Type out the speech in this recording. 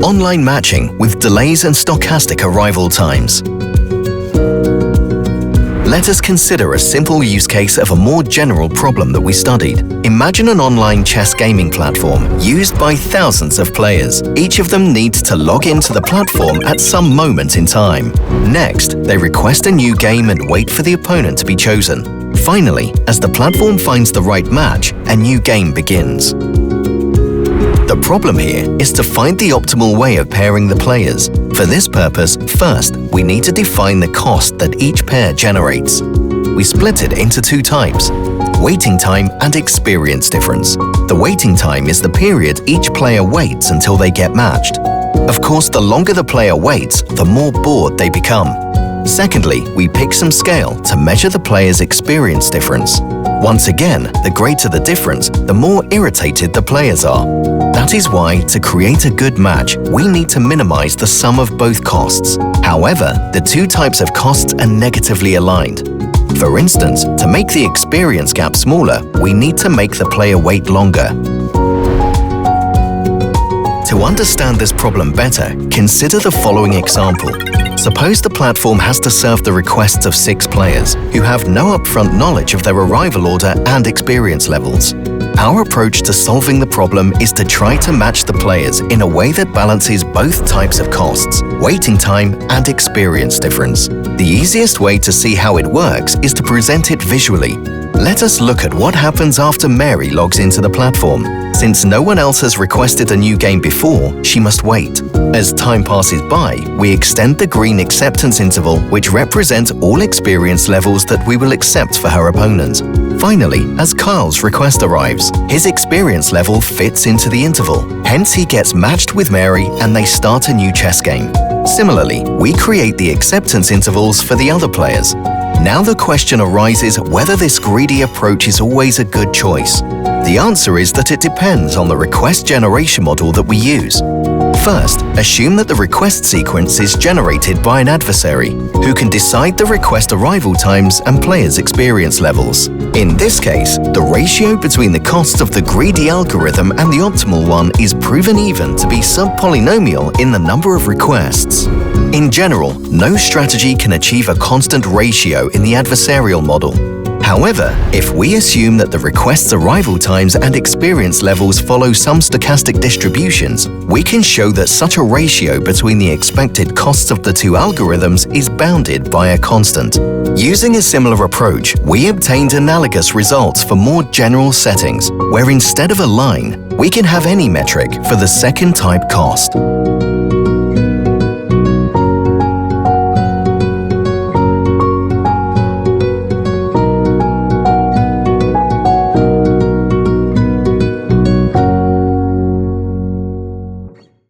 online matching with delays and stochastic arrival times. Let us consider a simple use case of a more general problem that we studied. Imagine an online chess gaming platform used by thousands of players. Each of them needs to log into the platform at some moment in time. Next, they request a new game and wait for the opponent to be chosen. Finally, as the platform finds the right match, a new game begins. The problem here is to find the optimal way of pairing the players. For this purpose, first, we need to define the cost that each pair generates. We split it into two types: waiting time and experience difference. The waiting time is the period each player waits until they get matched. Of course, the longer the player waits, the more bored they become. Secondly, we pick some scale to measure the player's experience difference. Once again, the greater the difference, the more irritated the players are. That is why, to create a good match, we need to minimize the sum of both costs. However, the two types of costs are negatively aligned. For instance, to make the experience gap smaller, we need to make the player wait longer. To understand this problem better, consider the following example. Suppose the platform has to serve the requests of 6 players who have no upfront knowledge of their arrival order and experience levels. Our approach to solving the problem is to try to match the players in a way that balances both types of costs, waiting time and experience difference. The easiest way to see how it works is to present it visually. Let us look at what happens after Mary logs into the platform. Since no one else has requested a new game before, she must wait. As time passes by, we extend the green acceptance interval, which represents all experience levels that we will accept for her opponent. Finally, as Kyle's request arrives, his experience level fits into the interval. Hence, he gets matched with Mary and they start a new chess game. Similarly, we create the acceptance intervals for the other players. Now the question arises whether this greedy approach is always a good choice. The answer is that it depends on the request generation model that we use. First, assume that the request sequence is generated by an adversary, who can decide the request arrival times and players' experience levels. In this case, the ratio between the costs of the greedy algorithm and the optimal one is proven even to be subpolynomial in the number of requests. In general, no strategy can achieve a constant ratio in the adversarial model. However, if we assume that the request's arrival times and experience levels follow some stochastic distributions, we can show that such a ratio between the expected costs of the two algorithms is bounded by a constant. Using a similar approach, we obtained analogous results for more general settings, where instead of a line, we can have any metric for the second type cost.